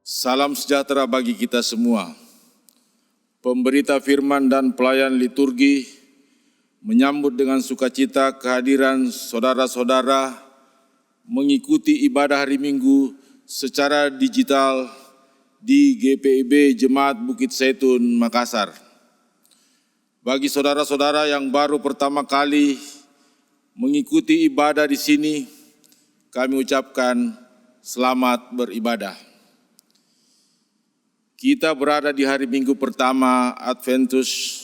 Salam sejahtera bagi kita semua. Pemberita firman dan pelayan liturgi menyambut dengan sukacita kehadiran saudara-saudara mengikuti ibadah hari Minggu secara digital di GPIB Jemaat Bukit Zaitun, Makassar. Bagi saudara-saudara yang baru pertama kali mengikuti ibadah di sini, kami ucapkan selamat beribadah. Kita berada di hari Minggu pertama Adventus.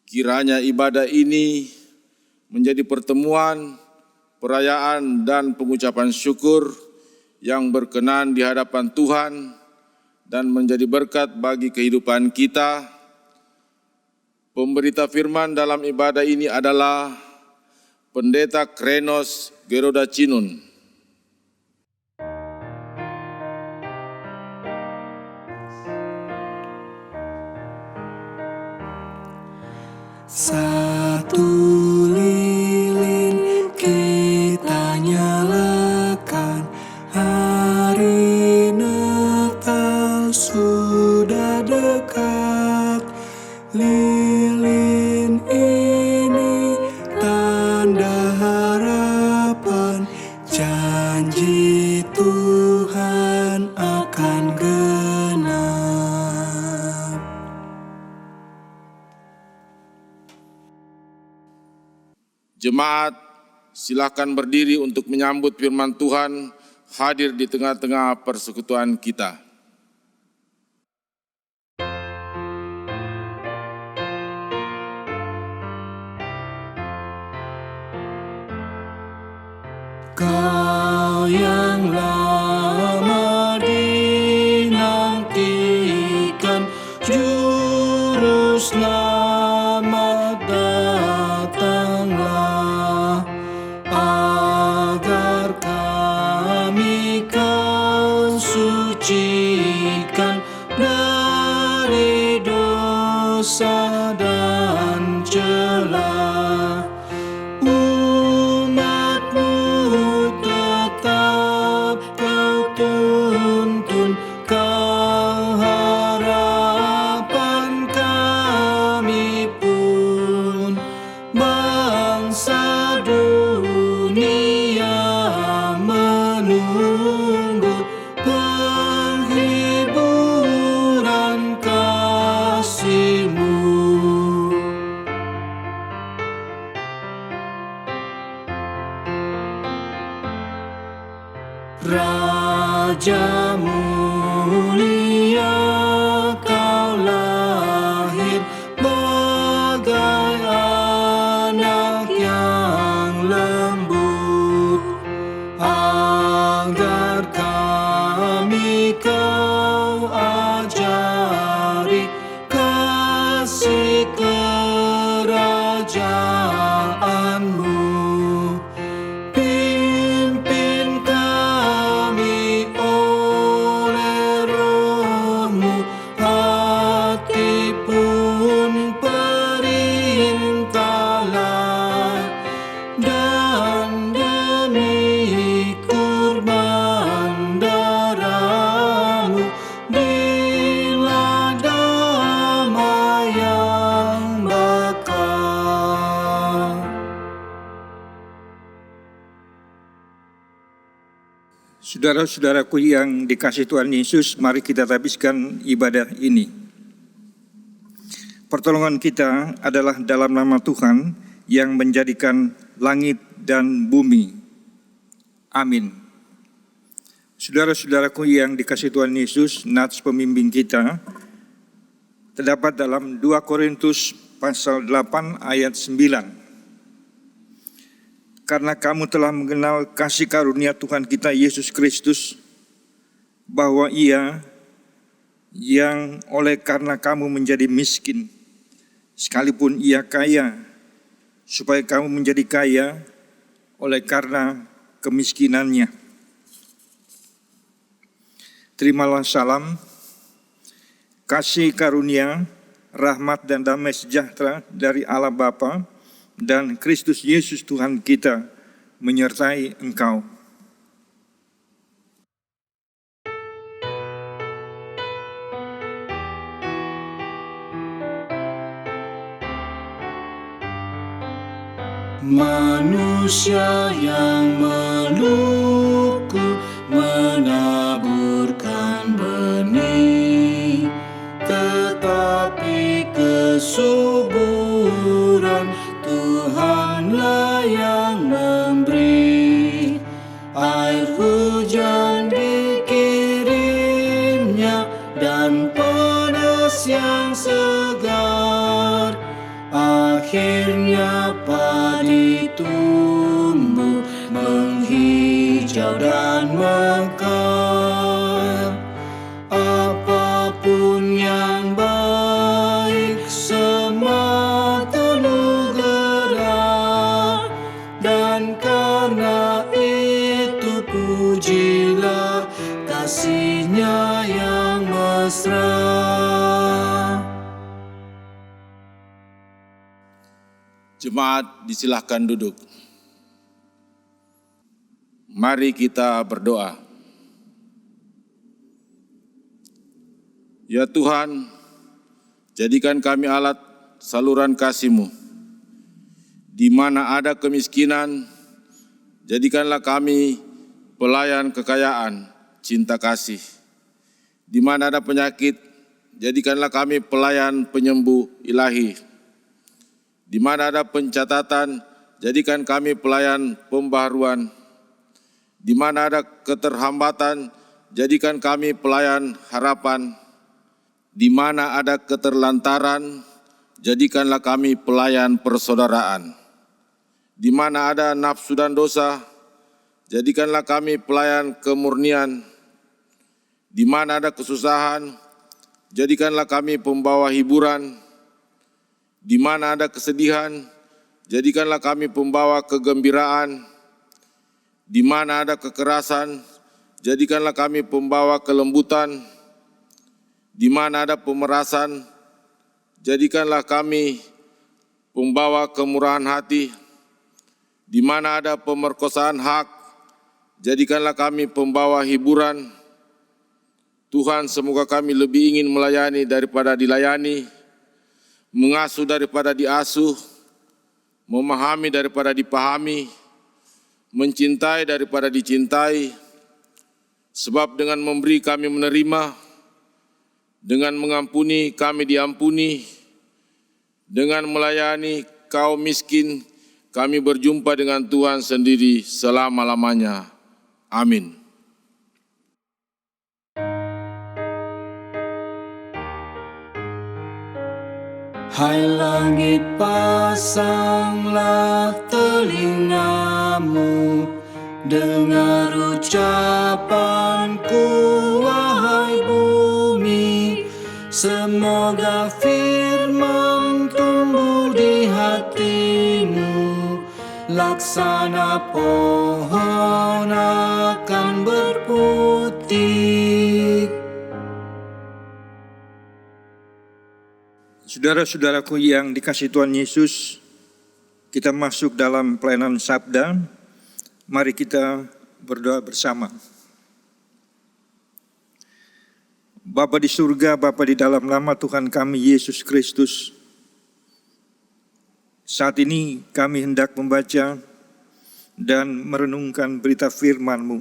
Kiranya ibadah ini menjadi pertemuan, perayaan dan pengucapan syukur yang berkenan di hadapan Tuhan dan menjadi berkat bagi kehidupan kita. Pemberita firman dalam ibadah ini adalah Pendeta Krenos Geroda Cinun. Satu lilin kita nyalakan, hari Natal sudah dekat. Lilin ini tanda harapan, janji Tuhan akan genap. Jemaat, silakan berdiri untuk menyambut firman Tuhan hadir di tengah-tengah persekutuan kita. Kau yang lama dinantikan, Juru Selamat datanglah, agar kami Kau sucikan dari dosa dan celah. Umat-Mu tetap Kau tuntun, Kau harapan kami pun. Bangsa dunia menunggu penghiburan kasih-Mu. Raja mulia, Kau lahir bagai anak yang lembut, agar kami Kau ajari kasih kerajaan-Mu. Pimpin kami oleh Roh-Mu, hati pun perintahlah, dan demi kurban darah-Mu berilah damai yang bakal. Saudara-saudaraku yang dikasihi Tuhan Yesus, mari kita habiskan ibadah ini. Pertolongan kita adalah dalam nama Tuhan yang menjadikan langit dan bumi. Amin. Saudara-saudaraku yang dikasihi Tuhan Yesus, nats pembimbing kita terdapat dalam 2 Korintus pasal 8 ayat 9. Karena kamu telah mengenal kasih karunia Tuhan kita Yesus Kristus, bahwa Ia yang oleh karena kamu menjadi miskin, sekalipun Ia kaya, supaya kamu menjadi kaya oleh karena kemiskinannya. Terimalah salam, kasih karunia, rahmat dan damai sejahtera dari Allah Bapa dan Kristus Yesus Tuhan kita menyertai engkau. Manusia yang meluku menaburkan benih, tetapi kesuburan Tuhanlah yang memberi. Air hujan dikirimnya dan panas yang segar. Akhirnya padi tumbuh menghijau dan mekar. Apapun yang baik semata anugerah, dan karena itu pujilah kasih-Nya yang mesra. Jemaat disilahkan duduk. Mari kita berdoa. Ya Tuhan, jadikan kami alat saluran kasih-Mu. Di mana ada kemiskinan, jadikanlah kami pelayan kekayaan, cinta kasih. Di mana ada penyakit, jadikanlah kami pelayan penyembuh ilahi. Di mana ada pencatatan, jadikan kami pelayan pembaharuan. Di mana ada keterhambatan, jadikan kami pelayan harapan. Di mana ada keterlantaran, jadikanlah kami pelayan persaudaraan. Di mana ada nafsu dan dosa, jadikanlah kami pelayan kemurnian. Di mana ada kesusahan, jadikanlah kami pembawa hiburan. Di mana ada kesedihan, jadikanlah kami pembawa kegembiraan. Di mana ada kekerasan, jadikanlah kami pembawa kelembutan. Di mana ada pemerasan, jadikanlah kami pembawa kemurahan hati. Di mana ada pemerkosaan hak, jadikanlah kami pembawa hiburan. Tuhan, semoga kami lebih ingin melayani daripada dilayani, mengasuh daripada diasuh, memahami daripada dipahami, mencintai daripada dicintai. Sebab dengan memberi kami menerima, dengan mengampuni kami diampuni, dengan melayani kaum miskin kami berjumpa dengan Tuhan sendiri selama-lamanya. Amin. Hai langit, pasanglah telingamu, dengar ucapanku, wahai bumi. Semoga firman tumbuh di hatimu, laksana pohon akan berputih. Saudara-saudaraku yang dikasihi Tuhan Yesus, kita masuk dalam pelayanan sabda. Mari kita berdoa bersama. Bapa di surga, Bapa di dalam nama Tuhan kami Yesus Kristus, saat ini kami hendak membaca dan merenungkan berita firman-Mu.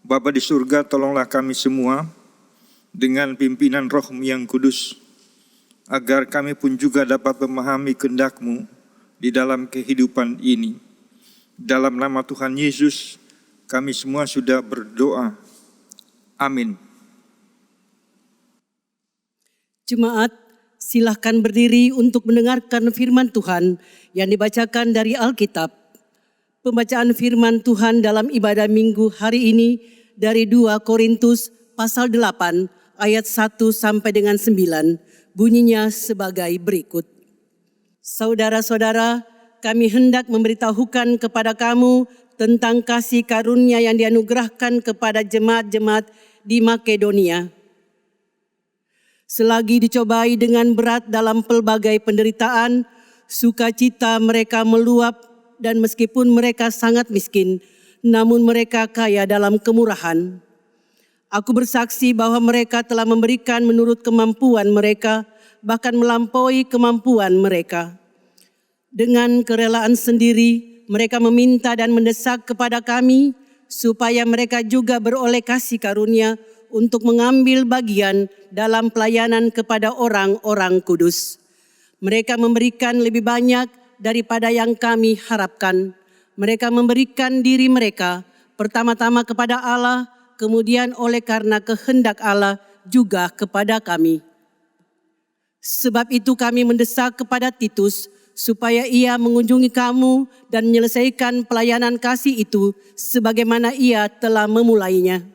Bapa di surga, tolonglah kami semua dengan pimpinan Roh-Mu yang kudus, agar kami pun juga dapat memahami kehendak-Mu di dalam kehidupan ini. Dalam nama Tuhan Yesus, kami semua sudah berdoa. Amin. Jemaat, silahkan berdiri untuk mendengarkan firman Tuhan yang dibacakan dari Alkitab. Pembacaan firman Tuhan dalam ibadah minggu hari ini dari 2 Korintus pasal 8 ayat 1 sampai dengan 9. Bunyinya sebagai berikut. Saudara-saudara, kami hendak memberitahukan kepada kamu tentang kasih karunia yang dianugerahkan kepada jemaat-jemaat di Makedonia. Selagi dicobai dengan berat dalam pelbagai penderitaan, sukacita mereka meluap, dan meskipun mereka sangat miskin, namun mereka kaya dalam kemurahan. Aku bersaksi bahwa mereka telah memberikan menurut kemampuan mereka, bahkan melampaui kemampuan mereka. Dengan kerelaan sendiri, mereka meminta dan mendesak kepada kami supaya mereka juga beroleh kasih karunia untuk mengambil bagian dalam pelayanan kepada orang-orang kudus. Mereka memberikan lebih banyak daripada yang kami harapkan. Mereka memberikan diri mereka pertama-tama kepada Allah, kemudian oleh karena kehendak Allah juga kepada kami. Sebab itu kami mendesak kepada Titus supaya ia mengunjungi kamu dan menyelesaikan pelayanan kasih itu sebagaimana ia telah memulainya.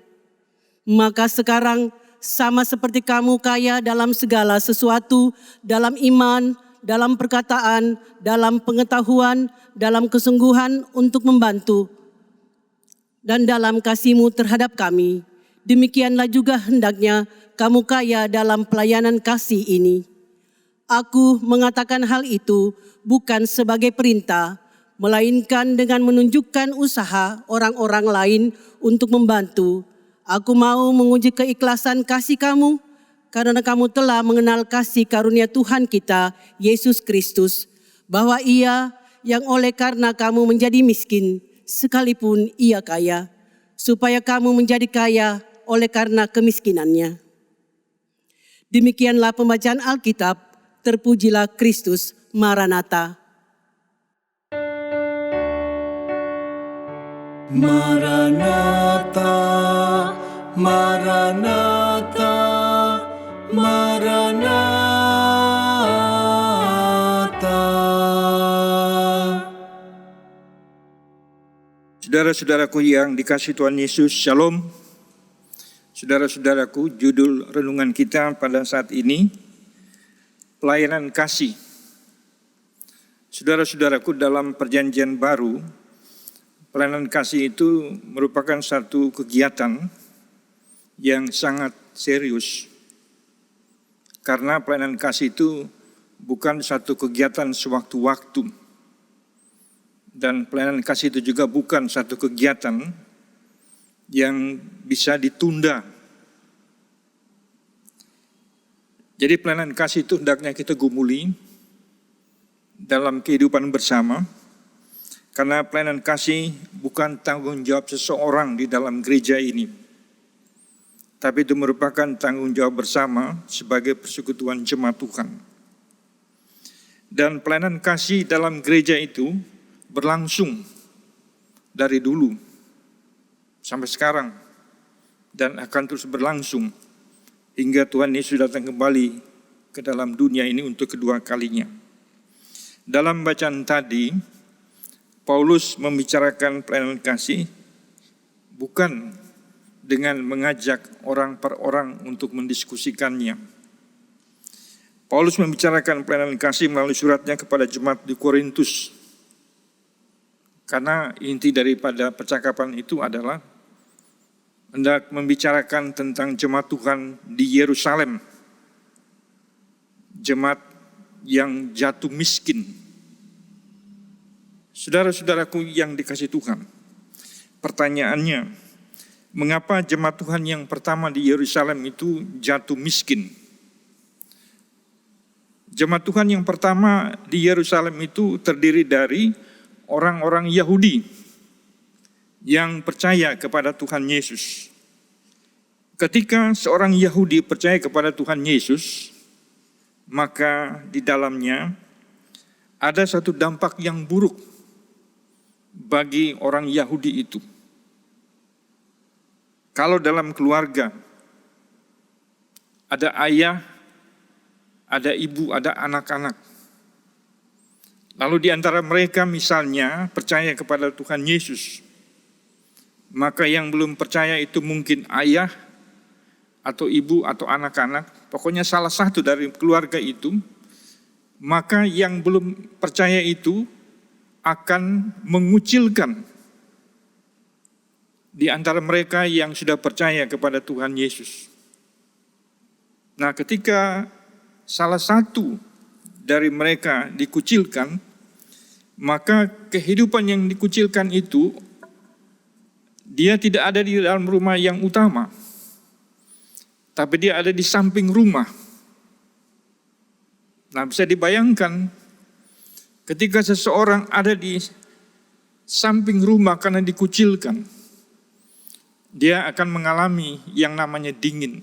Maka sekarang sama seperti kamu kaya dalam segala sesuatu, dalam iman, dalam perkataan, dalam pengetahuan, dalam kesungguhan untuk membantu, dan dalam kasihmu terhadap kami. Demikianlah juga hendaknya kamu kaya dalam pelayanan kasih ini. Aku mengatakan hal itu bukan sebagai perintah, melainkan dengan menunjukkan usaha orang-orang lain untuk membantu. Aku mau menguji keikhlasan kasih kamu, karena kamu telah mengenal kasih karunia Tuhan kita, Yesus Kristus, bahwa Ia yang oleh karena kamu menjadi miskin, sekalipun Ia kaya, supaya kamu menjadi kaya oleh karena kemiskinannya. Demikianlah pembacaan Alkitab. Terpujilah Kristus, Maranatha. Maranatha, Maranatha, Maranatha. Saudara-saudaraku yang dikasihi Tuhan Yesus, Shalom. Saudara-saudaraku, judul renungan kita pada saat ini, pelayanan kasih. Saudara-saudaraku, dalam perjanjian baru, pelayanan kasih itu merupakan satu kegiatan yang sangat serius. Karena pelayanan kasih itu bukan satu kegiatan sewaktu-waktu. Dan pelayanan kasih itu juga bukan satu kegiatan yang bisa ditunda. Jadi pelayanan kasih itu hendaknya kita gumuli dalam kehidupan bersama, karena pelayanan kasih bukan tanggung jawab seseorang di dalam gereja ini, tapi itu merupakan tanggung jawab bersama sebagai persekutuan jemaat Tuhan. Dan pelayanan kasih dalam gereja itu berlangsung dari dulu sampai sekarang dan akan terus berlangsung hingga Tuhan Yesus datang kembali ke dalam dunia ini untuk kedua kalinya. Dalam bacaan tadi, Paulus membicarakan pelayanan kasih bukan dengan mengajak orang per orang untuk mendiskusikannya. Paulus membicarakan pelayanan kasih melalui suratnya kepada jemaat di Korintus. Karena inti daripada percakapan itu adalah hendak membicarakan tentang jemaat Tuhan di Yerusalem. Jemaat yang jatuh miskin. Saudara-saudaraku yang dikasihi Tuhan, pertanyaannya, mengapa jemaat Tuhan yang pertama di Yerusalem itu jatuh miskin? Jemaat Tuhan yang pertama di Yerusalem itu terdiri dari orang-orang Yahudi yang percaya kepada Tuhan Yesus. Ketika seorang Yahudi percaya kepada Tuhan Yesus, maka di dalamnya ada satu dampak yang buruk bagi orang Yahudi itu. Kalau dalam keluarga ada ayah, ada ibu, ada anak-anak, lalu di antara mereka misalnya percaya kepada Tuhan Yesus, maka yang belum percaya itu mungkin ayah atau ibu atau anak-anak, pokoknya salah satu dari keluarga itu, maka yang belum percaya itu akan mengucilkan di antara mereka yang sudah percaya kepada Tuhan Yesus. Nah, ketika salah satu dari mereka dikucilkan, maka kehidupan yang dikucilkan itu dia tidak ada di dalam rumah yang utama, tapi dia ada di samping rumah. Nah, bisa dibayangkan Ketika seseorang ada di samping rumah karena dikucilkan, dia akan mengalami yang namanya dingin.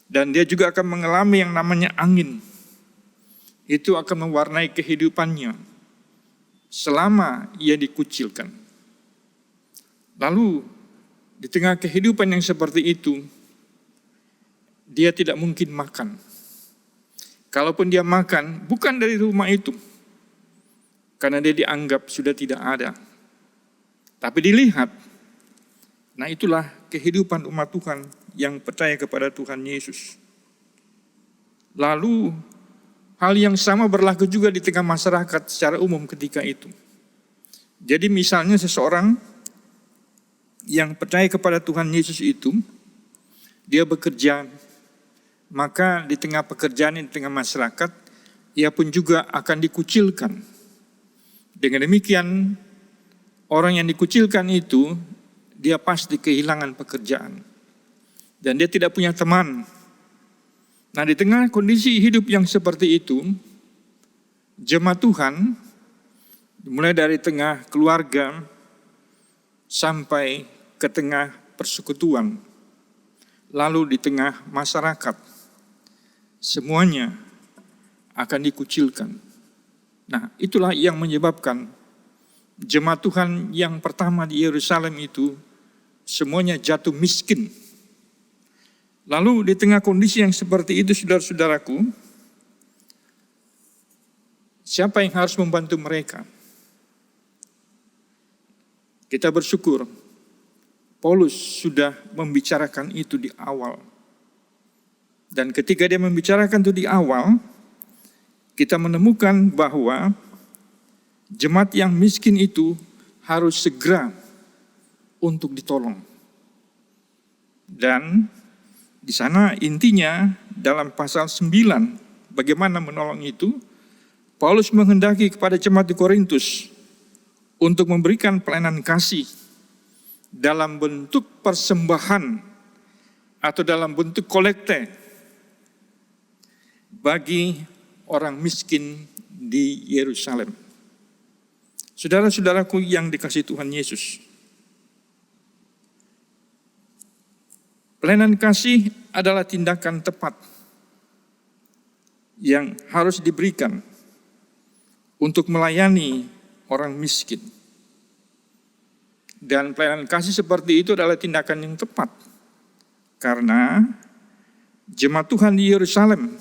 Dan dia juga akan mengalami yang namanya angin. Itu akan mewarnai kehidupannya selama ia dikucilkan. Lalu di tengah kehidupan yang seperti itu, dia tidak mungkin makan. Kalaupun dia makan, bukan dari rumah itu, karena dia dianggap sudah tidak ada. Tapi dilihat, nah itulah kehidupan umat Tuhan yang percaya kepada Tuhan Yesus. Lalu hal yang sama berlaku juga di tengah masyarakat secara umum ketika itu. Jadi misalnya seseorang yang percaya kepada Tuhan Yesus itu, dia bekerja, maka di tengah pekerjaan, di tengah masyarakat, ia pun juga akan dikucilkan. Dengan demikian, orang yang dikucilkan itu, dia pasti kehilangan pekerjaan. Dan dia tidak punya teman. Nah, di tengah kondisi hidup yang seperti itu, jemaat Tuhan, mulai dari tengah keluarga sampai ke tengah persekutuan, lalu di tengah masyarakat, semuanya akan dikucilkan. Nah, itulah yang menyebabkan jemaat Tuhan yang pertama di Yerusalem itu semuanya jatuh miskin. Lalu di tengah kondisi yang seperti itu, saudara-saudaraku, siapa yang harus membantu mereka? Kita bersyukur Paulus sudah membicarakan itu di awal. Dan ketika dia membicarakan itu di awal, kita menemukan bahwa jemaat yang miskin itu harus segera untuk ditolong. Dan di sana intinya dalam pasal 9, bagaimana menolong itu, Paulus menghendaki kepada jemaat di Korintus untuk memberikan pelayanan kasih dalam bentuk persembahan atau dalam bentuk kolekte bagi orang miskin di Yerusalem. Saudara-saudaraku yang dikasihi Tuhan Yesus, pelayanan kasih adalah tindakan tepat yang harus diberikan untuk melayani orang miskin. Dan pelayanan kasih seperti itu adalah tindakan yang tepat. Karena jemaat Tuhan di Yerusalem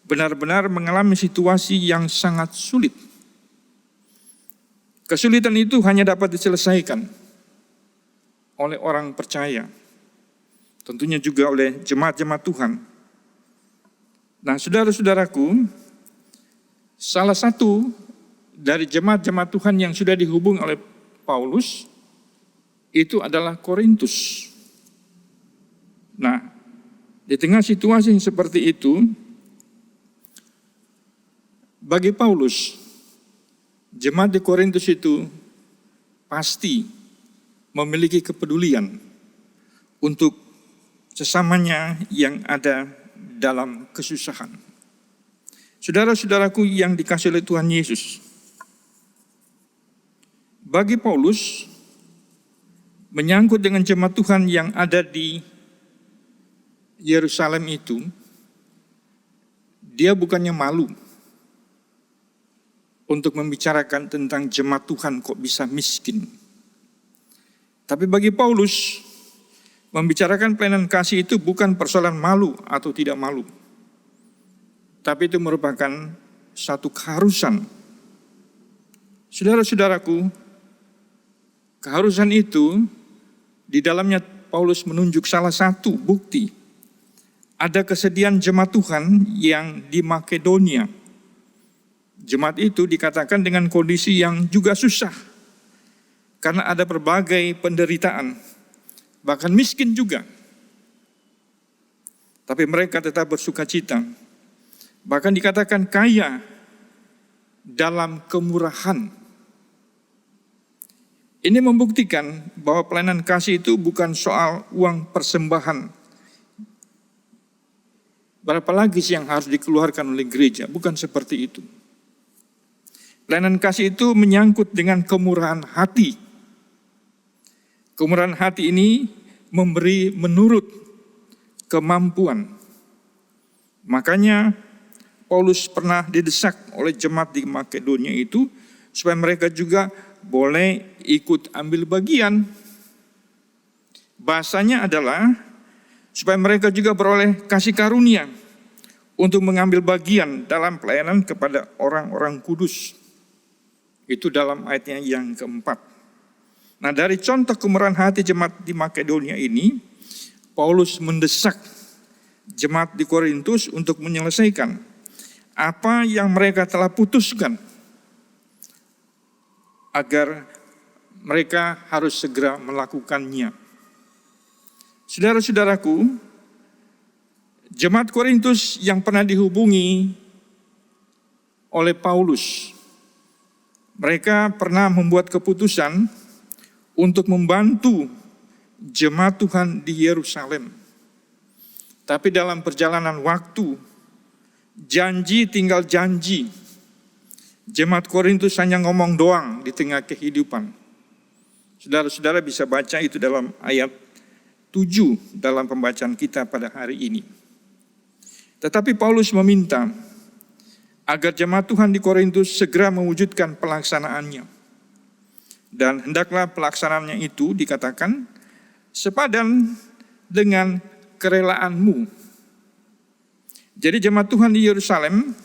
benar-benar mengalami situasi yang sangat sulit. Kesulitan itu hanya dapat diselesaikan oleh orang percaya. Tentunya juga oleh jemaat-jemaat Tuhan. Nah, saudara-saudaraku, salah satu dari jemaat-jemaat Tuhan yang sudah dihubungi oleh Paulus itu adalah Korintus. Nah, di tengah situasi yang seperti itu, bagi Paulus, jemaat di Korintus itu pasti memiliki kepedulian untuk sesamanya yang ada dalam kesusahan. Saudara-saudaraku yang dikasihi oleh Tuhan Yesus, bagi Paulus, menyangkut dengan jemaat Tuhan yang ada di Yerusalem itu, dia bukannya malu untuk membicarakan tentang jemaat Tuhan kok bisa miskin. Tapi bagi Paulus, membicarakan pelayanan kasih itu bukan persoalan malu atau tidak malu. Tapi itu merupakan satu keharusan. Saudara-saudaraku, keharusan itu di dalamnya Paulus menunjuk salah satu bukti. Ada kesedihan jemaat Tuhan yang di Makedonia. Jemaat itu dikatakan dengan kondisi yang juga susah. Karena ada berbagai penderitaan. Bahkan miskin juga. Tapi mereka tetap bersuka cita. Bahkan dikatakan kaya dalam kemurahan. Ini membuktikan bahwa pelayanan kasih itu bukan soal uang persembahan. Berapa lagi sih yang harus dikeluarkan oleh gereja? Bukan seperti itu. Pelayanan kasih itu menyangkut dengan kemurahan hati. Kemurahan hati ini memberi menurut kemampuan. Makanya Paulus pernah didesak oleh jemaat di Makedonia itu supaya mereka juga boleh ikut ambil bagian. Bahasanya adalah supaya mereka juga beroleh kasih karunia untuk mengambil bagian dalam pelayanan kepada orang-orang kudus. Itu dalam ayatnya yang keempat. Nah, dari contoh kemurahan hati jemaat di Makedonia ini, Paulus mendesak jemaat di Korintus untuk menyelesaikan apa yang mereka telah putuskan agar mereka harus segera melakukannya. Saudara-saudaraku, jemaat Korintus yang pernah dihubungi oleh Paulus, mereka pernah membuat keputusan untuk membantu jemaat Tuhan di Yerusalem. Tapi dalam perjalanan waktu, janji tinggal janji. Jemaat Korintus hanya ngomong doang di tengah kehidupan. Saudara-saudara bisa baca itu dalam ayat 7 dalam pembacaan kita pada hari ini. Tetapi Paulus meminta agar jemaat Tuhan di Korintus segera mewujudkan pelaksanaannya. Dan hendaklah pelaksanaannya itu dikatakan sepadan dengan kerelaanmu. Jadi jemaat Tuhan di Yerusalem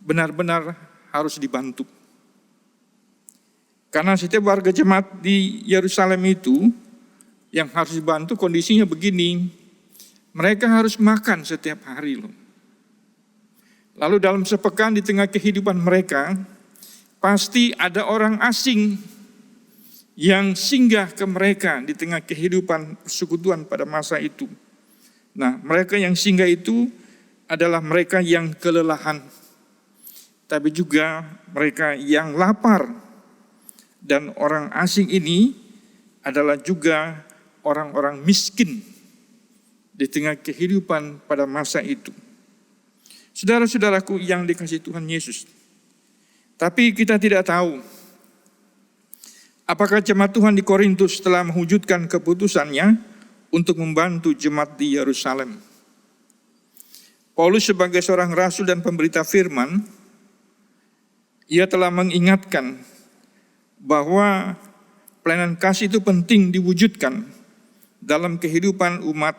benar-benar harus dibantu. Karena setiap warga jemaat di Yerusalem itu yang harus dibantu kondisinya begini. Mereka harus makan setiap hari loh. Lalu dalam sepekan di tengah kehidupan mereka, pasti ada orang asing yang singgah ke mereka di tengah kehidupan persekutuan pada masa itu. Nah, mereka yang singgah itu adalah mereka yang kelelahan, tapi juga mereka yang lapar. Dan orang asing ini adalah juga orang-orang miskin di tengah kehidupan pada masa itu. Saudara-saudaraku yang dikasihi Tuhan Yesus, tapi kita tidak tahu apakah jemaat Tuhan di Korintus telah mewujudkan keputusannya untuk membantu jemaat di Yerusalem. Paulus sebagai seorang rasul dan pemberita firman, ia telah mengingatkan bahwa pelayanan kasih itu penting diwujudkan dalam kehidupan umat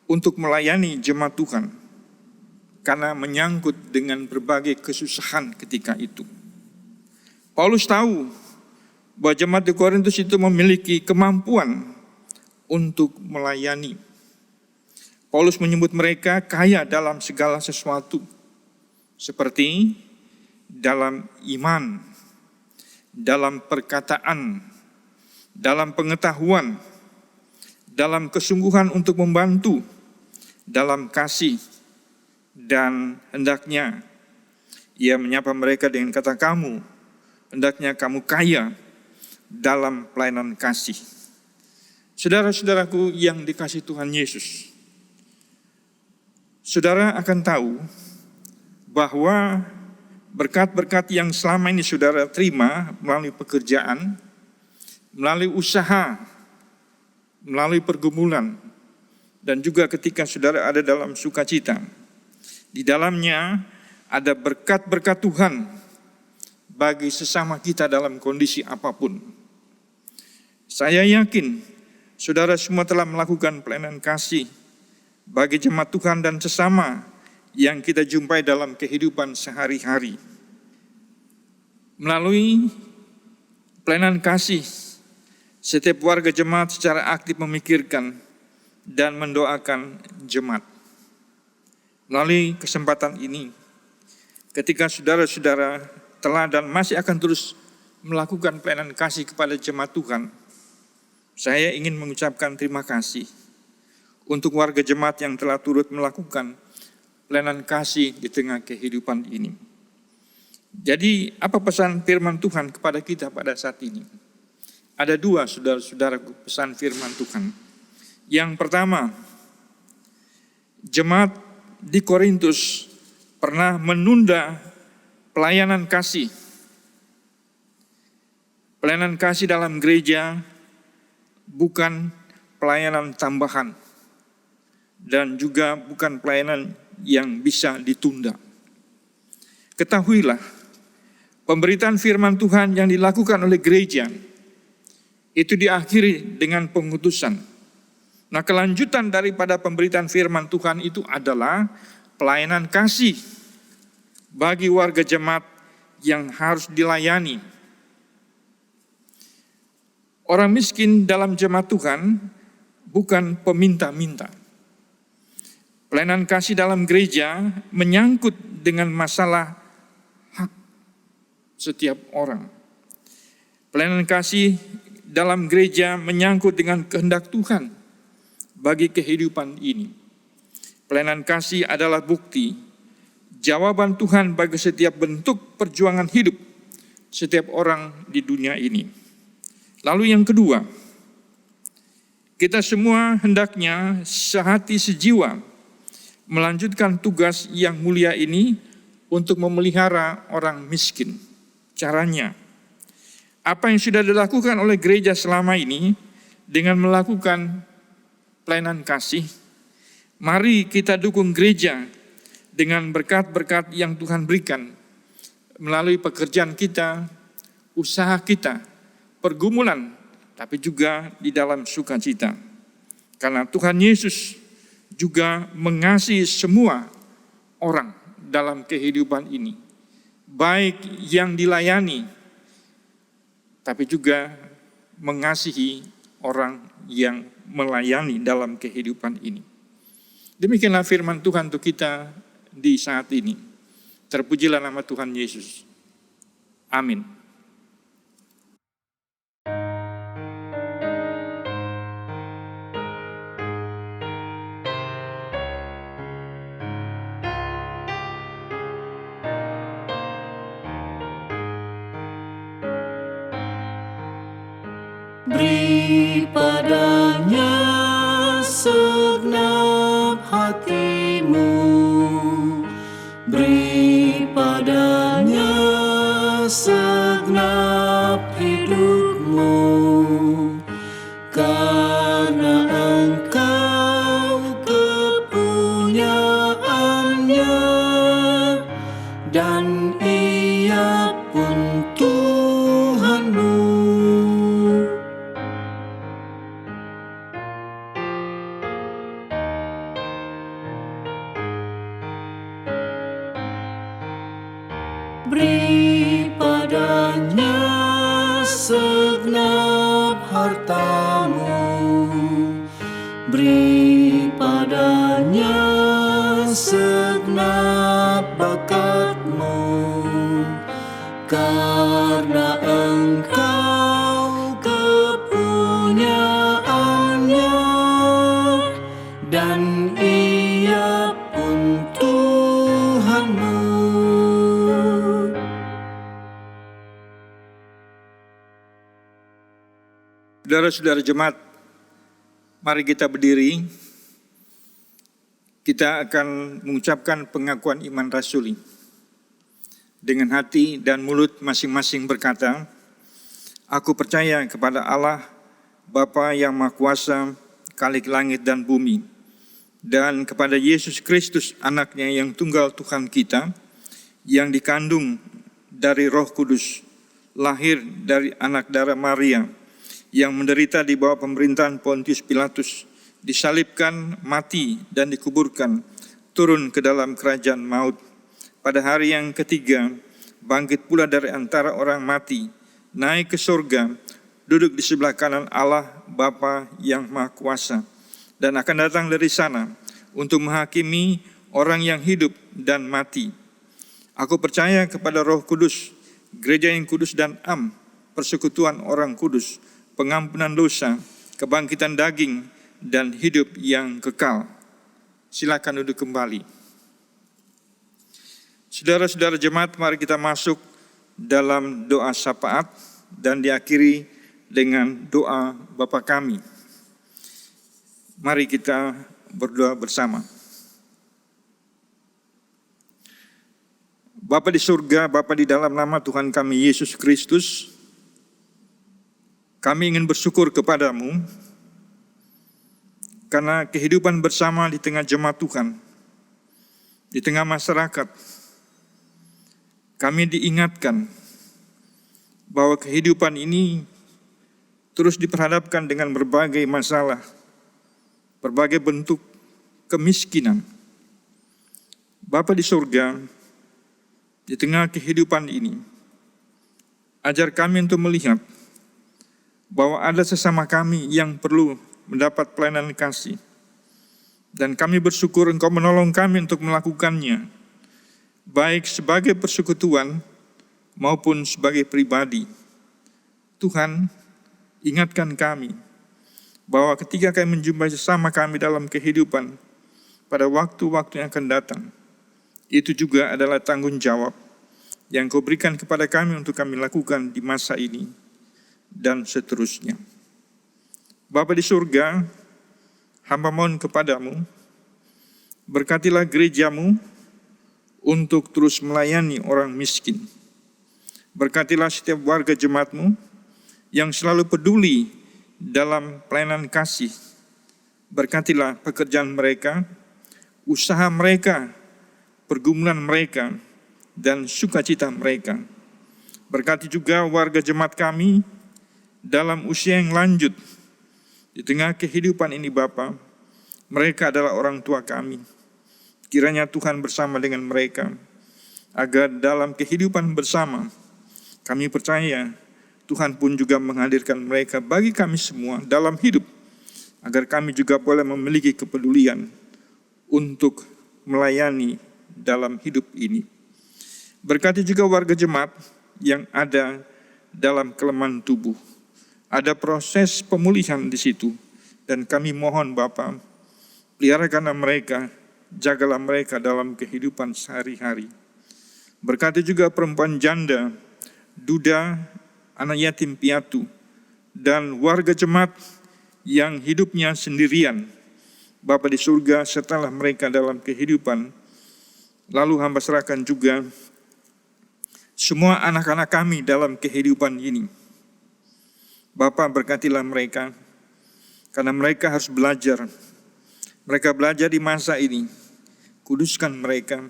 untuk melayani jemaat Tuhan. Karena menyangkut dengan berbagai kesusahan ketika itu. Paulus tahu bahwa jemaat di Korintus itu memiliki kemampuan untuk melayani. Paulus menyebut mereka kaya dalam segala sesuatu, seperti dalam iman, dalam perkataan, dalam pengetahuan, dalam kesungguhan untuk membantu, dalam kasih, dan hendaknya ia menyapa mereka dengan kata kamu, hendaknya kamu kaya dalam pelayanan kasih. Saudara-saudaraku yang dikasihi Tuhan Yesus, saudara akan tahu bahwa berkat-berkat yang selama ini saudara terima melalui pekerjaan, melalui usaha, melalui pergumulan, dan juga ketika saudara ada dalam sukacita, di dalamnya ada berkat-berkat Tuhan bagi sesama kita dalam kondisi apapun. Saya yakin saudara semua telah melakukan pelayanan kasih bagi jemaat Tuhan dan sesama yang kita jumpai dalam kehidupan sehari-hari. Melalui pelayanan kasih, setiap warga jemaat secara aktif memikirkan dan mendoakan jemaat. Melalui kesempatan ini, ketika saudara-saudara telah dan masih akan terus melakukan pelayanan kasih kepada jemaat Tuhan, saya ingin mengucapkan terima kasih untuk warga jemaat yang telah turut melakukan pelayanan kasih di tengah kehidupan ini. Jadi apa pesan firman Tuhan kepada kita pada saat ini? Ada dua saudara-saudaraku pesan firman Tuhan. Yang pertama, jemaat di Korintus pernah menunda pelayanan kasih Pelayanan kasih dalam gereja bukan pelayanan tambahan dan juga bukan pelayanan yang bisa ditunda. Ketahuilah, pemberitaan firman Tuhan yang dilakukan oleh gereja itu diakhiri dengan pengutusan. Nah, kelanjutan daripada pemberitaan firman Tuhan itu adalah pelayanan kasih bagi warga jemaat yang harus dilayani. Orang miskin dalam jemaat Tuhan bukan peminta-minta. Pelayanan kasih dalam gereja menyangkut dengan masalah hak setiap orang. Pelayanan kasih dalam gereja menyangkut dengan kehendak Tuhan bagi kehidupan ini. Pelayanan kasih adalah bukti jawaban Tuhan bagi setiap bentuk perjuangan hidup setiap orang di dunia ini. Lalu yang kedua, kita semua hendaknya sehati sejiwa melanjutkan tugas yang mulia ini untuk memelihara orang miskin. Caranya, apa yang sudah dilakukan oleh gereja selama ini dengan melakukan pelayanan kasih, mari kita dukung gereja dengan berkat-berkat yang Tuhan berikan melalui pekerjaan kita, usaha kita, pergumulan, tapi juga di dalam sukacita. Karena Tuhan Yesus juga mengasihi semua orang dalam kehidupan ini, baik yang dilayani, tapi juga mengasihi orang yang melayani dalam kehidupan ini. Demikianlah firman Tuhan untuk kita di saat ini. Terpujilah nama Tuhan Yesus. Amin. Beri padanya segenap hatimu, beri padanya segenap hidupmu, karena engkau kepunyaannya dan Ia pun Tuhanmu. Beri padanya segenap hartamu, beri padanya segenap bakatmu, karena engkau kepunyaannya dan Ia pun Tuhanmu. Saudara-saudara jemaat, mari kita berdiri. Kita akan mengucapkan pengakuan iman rasuli. Dengan hati dan mulut masing-masing berkata, aku percaya kepada Allah, Bapa yang Maha Kuasa, Khalik langit dan bumi, dan kepada Yesus Kristus, anaknya yang tunggal Tuhan kita, yang dikandung dari Roh Kudus, lahir dari anak darah Maria, yang menderita di bawah pemerintahan Pontius Pilatus, disalibkan, mati, dan dikuburkan, turun ke dalam kerajaan maut. Pada hari yang ketiga, bangkit pula dari antara orang mati, naik ke surga, duduk di sebelah kanan Allah Bapa yang Maha Kuasa, dan akan datang dari sana untuk menghakimi orang yang hidup dan mati. Aku percaya kepada Roh Kudus, gereja yang kudus dan am, persekutuan orang kudus, pengampunan dosa, kebangkitan daging, dan hidup yang kekal. Silakan duduk kembali. Saudara-saudara jemaat, mari kita masuk dalam doa syafaat dan diakhiri dengan doa Bapa kami. Mari kita berdoa bersama. Bapa di surga, Bapa di dalam nama Tuhan kami Yesus Kristus, Kami ingin bersyukur kepadamu karena kehidupan bersama di tengah jemaat Tuhan, di tengah masyarakat, kami diingatkan bahwa kehidupan ini terus diperhadapkan dengan berbagai masalah, berbagai bentuk kemiskinan. Bapa di surga, di tengah kehidupan ini, ajar kami untuk melihat bahwa ada sesama kami yang perlu mendapat pelayanan kasih. Dan kami bersyukur Engkau menolong kami untuk melakukannya, baik sebagai persekutuan maupun sebagai pribadi. Tuhan, ingatkan kami bahwa ketika kami menjumpai sesama kami dalam kehidupan pada waktu-waktu yang akan datang, itu juga adalah tanggung jawab yang Kau berikan kepada kami untuk kami lakukan di masa ini dan seterusnya. Bapa di surga, hamba mohon kepadamu, berkatilah gerejamu untuk terus melayani orang miskin. Berkatilah setiap warga jemaatmu yang selalu peduli dalam pelayanan kasih. Berkatilah pekerjaan mereka, usaha mereka, pergumulan mereka, dan sukacita mereka. Berkati juga warga jemaat kami dalam usia yang lanjut. Di tengah kehidupan ini Bapa, mereka adalah orang tua kami. Kiranya Tuhan bersama dengan mereka, agar dalam kehidupan bersama, kami percaya Tuhan pun juga menghadirkan mereka bagi kami semua dalam hidup, agar kami juga boleh memiliki kepedulian untuk melayani dalam hidup ini. Berkati juga warga jemaat yang ada dalam kelemahan tubuh. Ada proses pemulihan di situ, dan kami mohon Bapa, peliharakanlah mereka, jagalah mereka dalam kehidupan sehari-hari. Berkati juga perempuan janda, duda, anak yatim piatu, dan warga jemaat yang hidupnya sendirian. Bapa di surga, sertalah mereka dalam kehidupan. Lalu hamba serahkan juga semua anak-anak kami dalam kehidupan ini. Bapa, berkatilah mereka, karena mereka harus belajar. Mereka belajar di masa ini. Kuduskan mereka,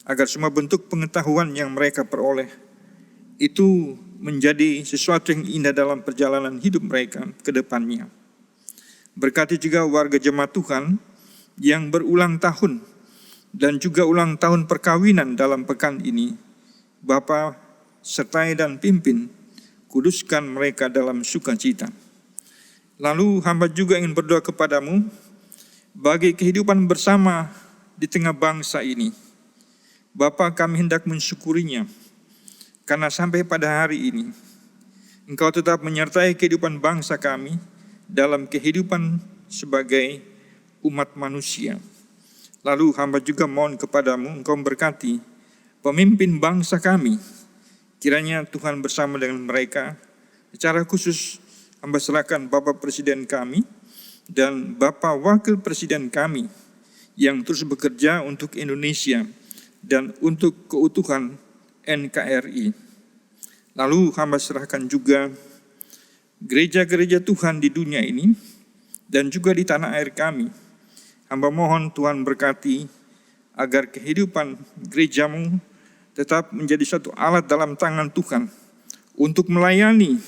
agar semua bentuk pengetahuan yang mereka peroleh itu menjadi sesuatu yang indah dalam perjalanan hidup mereka ke depannya. Berkati juga warga jemaat Tuhan yang berulang tahun dan juga ulang tahun perkawinan dalam pekan ini. Bapa, sertai dan pimpin, kuduskan mereka dalam sukacita. Lalu hamba juga ingin berdoa kepadamu bagi kehidupan bersama di tengah bangsa ini. Bapa, kami hendak mensyukurinya, karena sampai pada hari ini Engkau tetap menyertai kehidupan bangsa kami dalam kehidupan sebagai umat manusia. Lalu hamba juga mohon kepadamu, Engkau berkati pemimpin bangsa kami. Kiranya Tuhan bersama dengan mereka. Secara khusus hamba serahkan Bapak Presiden kami dan Bapak Wakil Presiden kami yang terus bekerja untuk Indonesia dan untuk keutuhan NKRI. Lalu hamba serahkan juga gereja-gereja Tuhan di dunia ini dan juga di tanah air kami. Hamba mohon Tuhan berkati agar kehidupan gerejamu tetap menjadi satu alat dalam tangan Tuhan untuk melayani,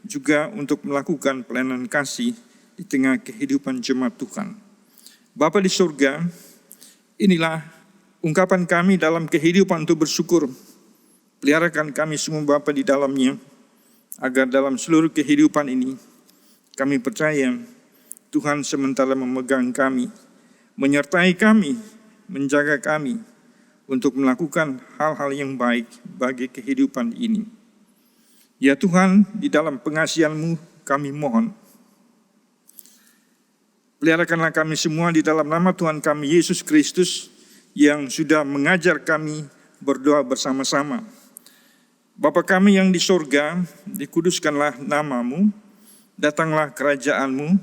juga untuk melakukan pelayanan kasih di tengah kehidupan jemaat Tuhan. Bapa di surga, inilah ungkapan kami dalam kehidupan untuk bersyukur. Peliharakan kami semua Bapa di dalamnya, agar dalam seluruh kehidupan ini kami percaya Tuhan sementara memegang kami, menyertai kami, menjaga kami, untuk melakukan hal-hal yang baik bagi kehidupan ini. Ya Tuhan, di dalam pengasihan-Mu kami mohon, peliharakanlah kami semua di dalam nama Tuhan kami Yesus Kristus yang sudah mengajar kami berdoa bersama-sama. Bapa kami yang di surga, dikuduskanlah nama-Mu, datanglah kerajaan-Mu,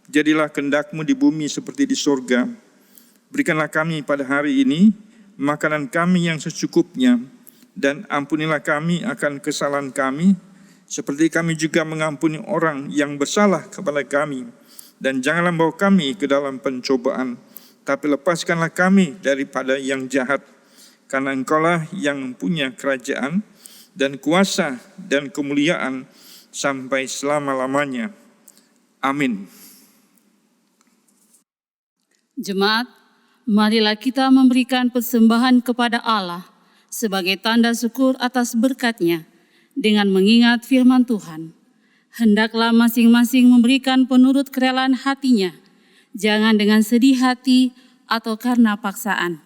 jadilah kehendak-Mu di bumi seperti di surga. Berikanlah kami pada hari ini makanan kami yang secukupnya, dan ampunilah kami akan kesalahan kami, seperti kami juga mengampuni orang yang bersalah kepada kami. Dan janganlah bawa kami ke dalam pencobaan, tapi lepaskanlah kami daripada yang jahat. Karena Engkaulah yang mempunyai kerajaan dan kuasa dan kemuliaan sampai selama-lamanya. Amin. Jemaat, marilah kita memberikan persembahan kepada Allah sebagai tanda syukur atas berkat-Nya dengan mengingat firman Tuhan. Hendaklah masing-masing memberikan penurut kerelaan hatinya, jangan dengan sedih hati atau karena paksaan.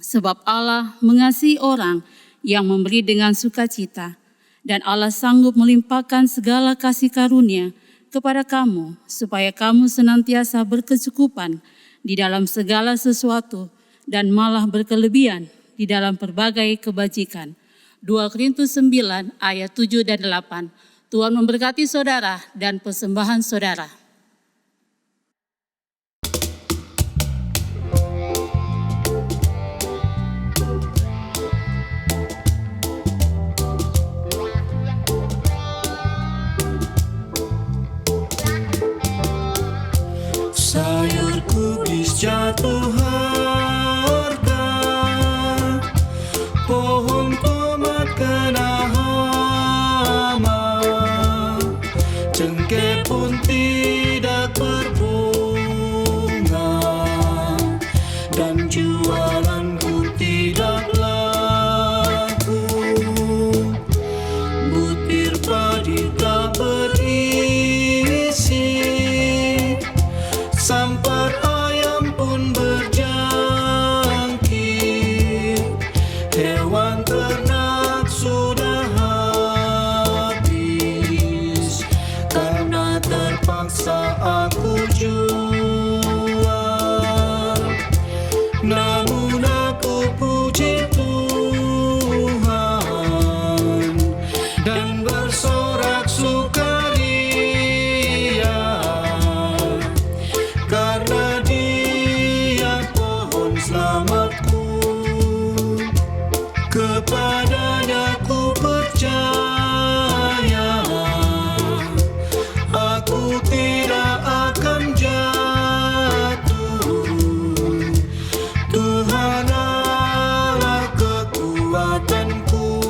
Sebab Allah mengasihi orang yang memberi dengan sukacita, dan Allah sanggup melimpahkan segala kasih karunia kepada kamu, supaya kamu senantiasa berkecukupan di dalam segala sesuatu, dan malah berkelebihan di dalam berbagai kebajikan. 2 Korintus 9 ayat 7 dan 8. Tuhan memberkati saudara dan persembahan saudara. Sayur kubis jatuh harga, pohon tomat kena hama, cengkeh pun tidak berbunga, dan jualanku tidak laku. Butir padi tak berisi, sampar ayam pun berjangkit, hewan ternak sudah habis, karena terpaksa aku jual. Namun aku puji Tuhan dan bersorak sukaria, karena Dia pohon selamatku. Kepadanya ku percaya, aku tidak akan jatuh. Tuhan Allah kekuatanku.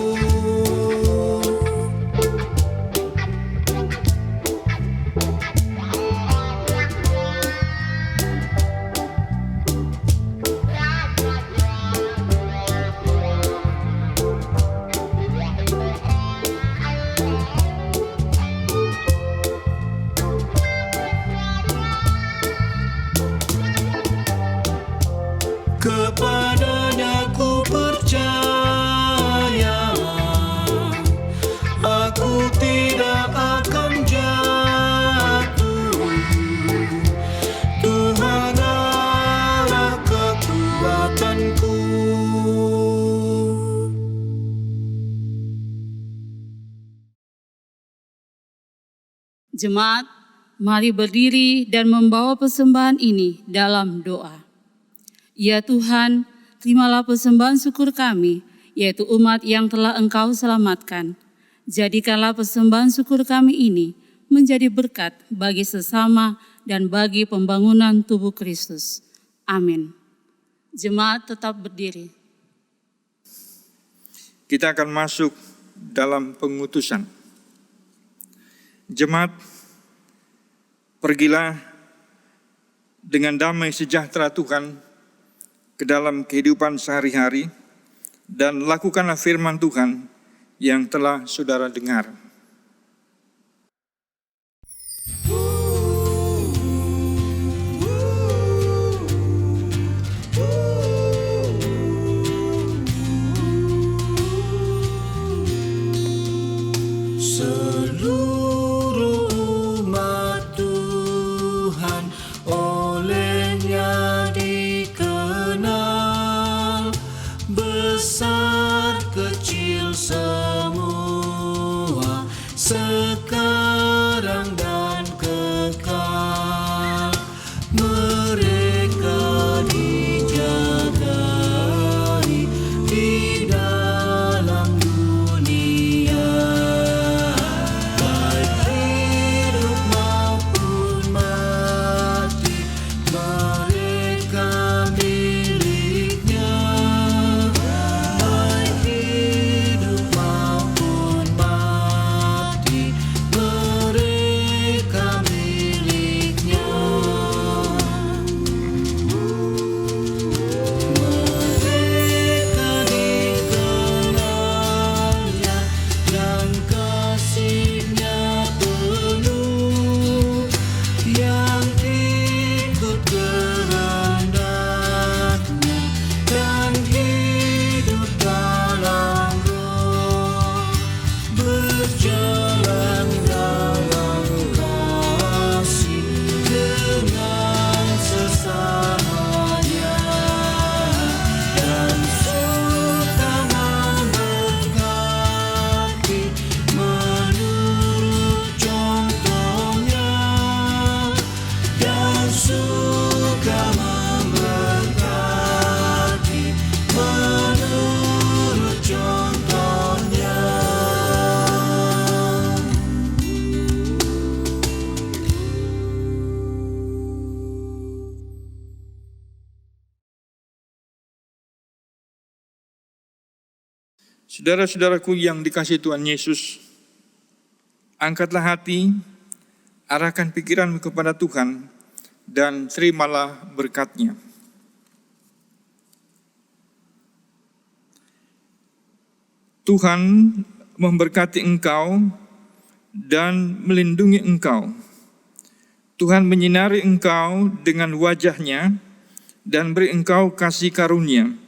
Kepadanya ku percaya, aku tidak akan jatuh. Tuhan Allah kekuatanku. Jemaat, mari berdiri dan membawa persembahan ini dalam doa. Ya Tuhan, terimalah persembahan syukur kami, yaitu umat yang telah Engkau selamatkan. Jadikanlah persembahan syukur kami ini menjadi berkat bagi sesama dan bagi pembangunan tubuh Kristus. Amin. Jemaat tetap berdiri. Kita akan masuk dalam pengutusan. Jemaat, pergilah dengan damai sejahtera Tuhan ke dalam kehidupan sehari-hari, dan lakukanlah firman Tuhan yang telah saudara dengar. Seluruh umat Tuhan olehnya dikenal, besar kecil semua, sekarang dan kekal. Mereka dijagai di dalam dunia, Saudara-saudaraku yang dikasihi Tuhan Yesus, angkatlah hati, arahkan pikiranmu kepada Tuhan, dan terimalah berkat-Nya. Tuhan memberkati engkau dan melindungi engkau. Tuhan menyinari engkau dengan wajah-Nya dan beri engkau kasih karunia.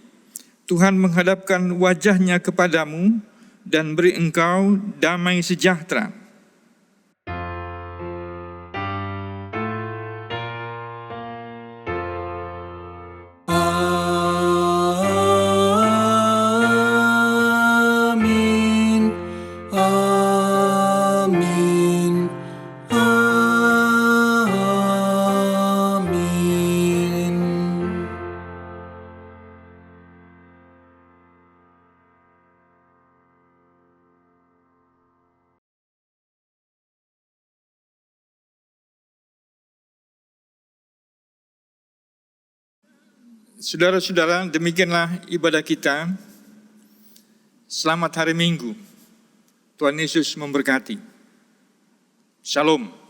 Tuhan menghadapkan wajah-Nya kepadamu dan beri engkau damai sejahtera. Amin. Amin. Amin. Saudara-saudara, demikianlah ibadah kita. Selamat hari Minggu. Tuhan Yesus memberkati. Shalom.